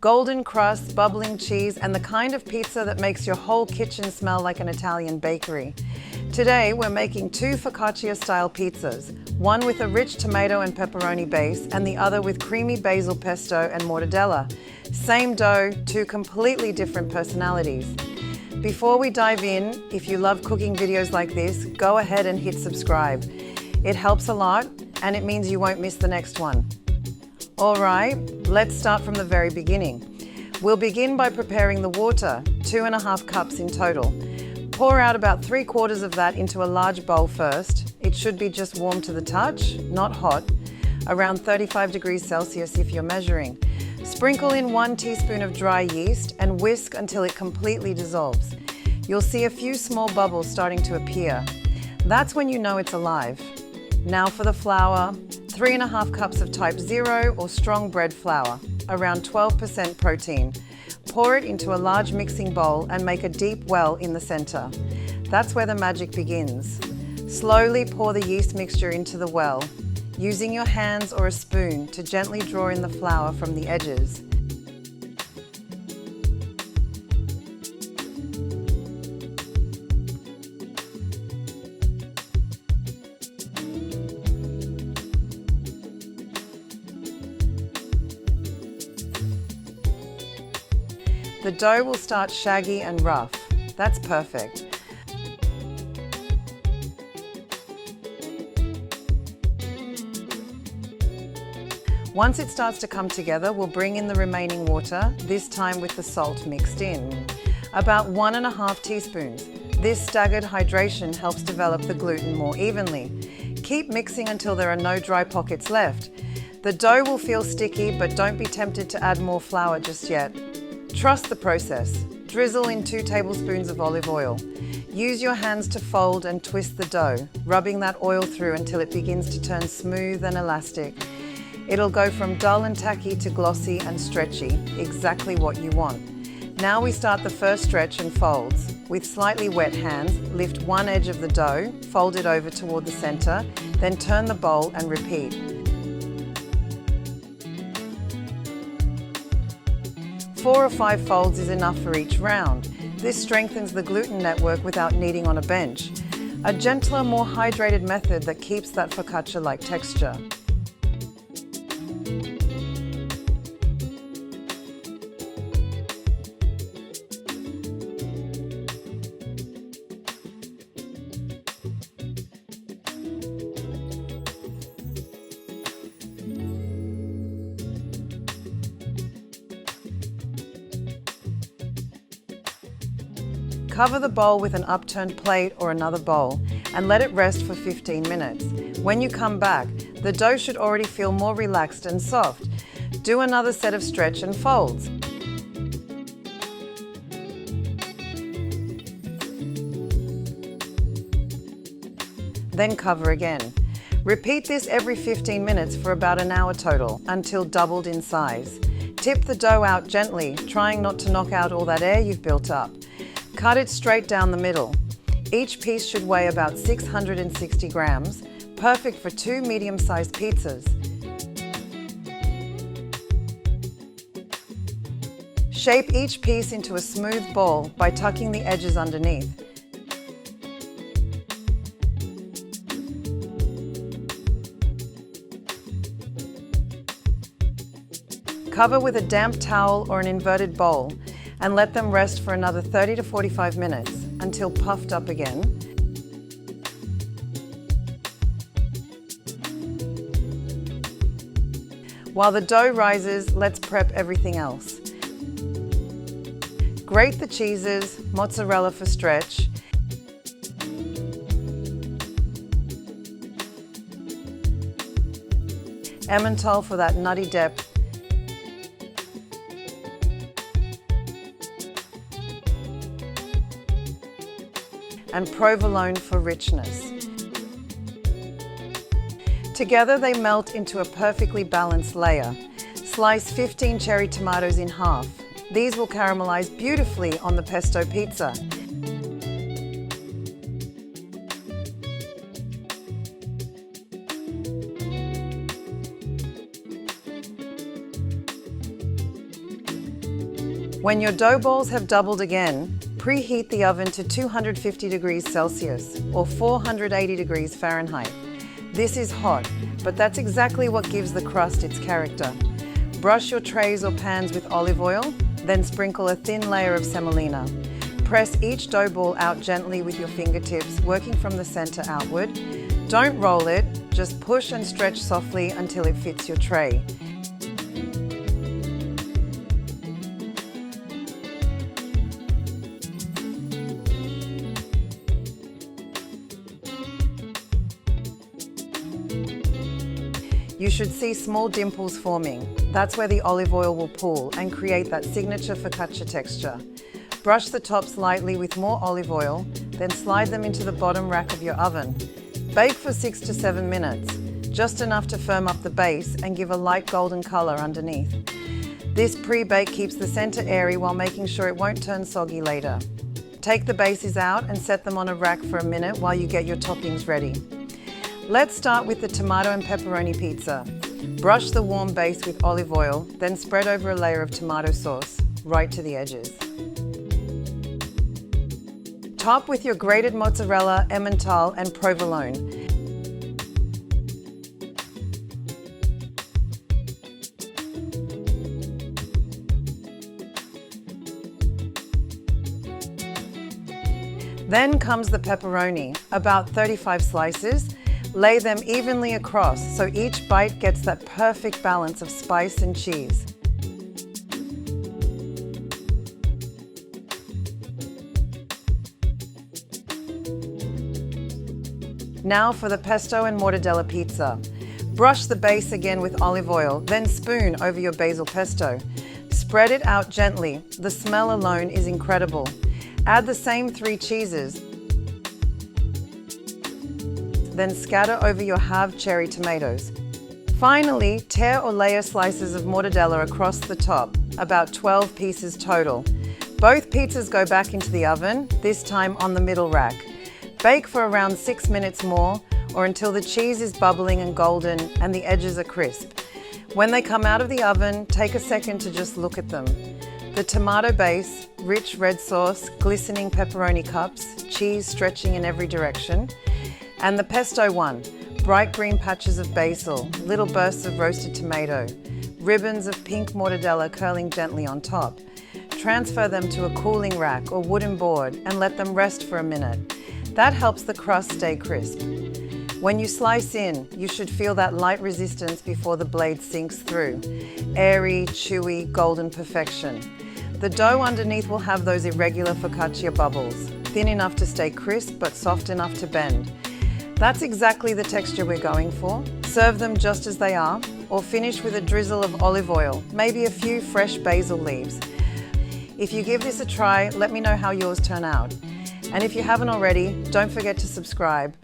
Golden crust, bubbling cheese, and the kind of pizza that makes your whole kitchen smell like an Italian bakery. Today, we're making 2 focaccia-style pizzas, one with a rich tomato and pepperoni base, and the other with creamy basil pesto and mortadella. Same dough, 2 completely different personalities. Before we dive in, if you love cooking videos like this, go ahead and hit subscribe. It helps a lot, and it means you won't miss the next one. All right, let's start from the very beginning. We'll begin by preparing the water, 2½ cups in total. Pour out about 3/4 of that into a large bowl first. It should be just warm to the touch, not hot, around 35 degrees Celsius if you're measuring. Sprinkle in 1 teaspoon of dry yeast and whisk until it completely dissolves. You'll see a few small bubbles starting to appear. That's when you know it's alive. Now for the flour, 3½ cups of type 0 or strong bread flour, around 12% protein. Pour it into a large mixing bowl and make a deep well in the center. That's where the magic begins. Slowly pour the yeast mixture into the well, using your hands or a spoon to gently draw in the flour from the edges. The dough will start shaggy and rough. That's perfect. Once it starts to come together, we'll bring in the remaining water, this time with the salt mixed in. About 1½ teaspoons. This staggered hydration helps develop the gluten more evenly. Keep mixing until there are no dry pockets left. The dough will feel sticky, but don't be tempted to add more flour just yet. Trust the process. Drizzle in 2 tablespoons of olive oil. Use your hands to fold and twist the dough, rubbing that oil through until it begins to turn smooth and elastic. It'll go from dull and tacky to glossy and stretchy, exactly what you want. Now we start the first stretch and folds. With slightly wet hands, lift one edge of the dough, fold it over toward the center, then turn the bowl and repeat. 4 or 5 folds is enough for each round. This strengthens the gluten network without kneading on a bench. A gentler, more hydrated method that keeps that focaccia-like texture. Cover the bowl with an upturned plate or another bowl and let it rest for 15 minutes. When you come back, the dough should already feel more relaxed and soft. Do another set of stretch and folds. Then cover again. Repeat this every 15 minutes for about an hour total, until doubled in size. Tip the dough out gently, trying not to knock out all that air you've built up. Cut it straight down the middle. Each piece should weigh about 660 grams, perfect for 2 medium-sized pizzas. Shape each piece into a smooth ball by tucking the edges underneath. Cover with a damp towel or an inverted bowl and let them rest for another 30 to 45 minutes until puffed up again. While the dough rises, let's prep everything else. Grate the cheeses, mozzarella for stretch, Emmental for that nutty depth, and provolone for richness. Together they melt into a perfectly balanced layer. Slice 15 cherry tomatoes in half. These will caramelize beautifully on the pesto pizza. When your dough balls have doubled again, preheat the oven to 250 degrees Celsius or 480 degrees Fahrenheit. This is hot, but that's exactly what gives the crust its character. Brush your trays or pans with olive oil, then sprinkle a thin layer of semolina. Press each dough ball out gently with your fingertips, working from the center outward. Don't roll it, just push and stretch softly until it fits your tray. You should see small dimples forming. That's where the olive oil will pool and create that signature focaccia texture. Brush the tops lightly with more olive oil, then slide them into the bottom rack of your oven. Bake for 6 to 7 minutes, just enough to firm up the base and give a light golden color underneath. This pre-bake keeps the center airy while making sure it won't turn soggy later. Take the bases out and set them on a rack for a minute while you get your toppings ready. Let's start with the tomato and pepperoni pizza. Brush the warm base with olive oil, then spread over a layer of tomato sauce, right to the edges. Top with your grated mozzarella, Emmental, and provolone. Then comes the pepperoni, about 35 slices. Lay them evenly across so each bite gets that perfect balance of spice and cheese. Now for the pesto and mortadella pizza. Brush the base again with olive oil, then spoon over your basil pesto. Spread it out gently. The smell alone is incredible. Add the same 3 cheeses. Then scatter over your halved cherry tomatoes. Finally, tear or layer slices of mortadella across the top, about 12 pieces total. Both pizzas go back into the oven, this time on the middle rack. Bake for around 6 minutes more, or until the cheese is bubbling and golden and the edges are crisp. When they come out of the oven, take a second to just look at them. The tomato base, rich red sauce, glistening pepperoni cups, cheese stretching in every direction. And the pesto one, bright green patches of basil, little bursts of roasted tomato, ribbons of pink mortadella curling gently on top. Transfer them to a cooling rack or wooden board and let them rest for a minute. That helps the crust stay crisp. When you slice in, you should feel that light resistance before the blade sinks through. Airy, chewy, golden perfection. The dough underneath will have those irregular focaccia bubbles, thin enough to stay crisp but soft enough to bend. That's exactly the texture we're going for. Serve them just as they are, or finish with a drizzle of olive oil, maybe a few fresh basil leaves. If you give this a try, let me know how yours turn out. And if you haven't already, don't forget to subscribe.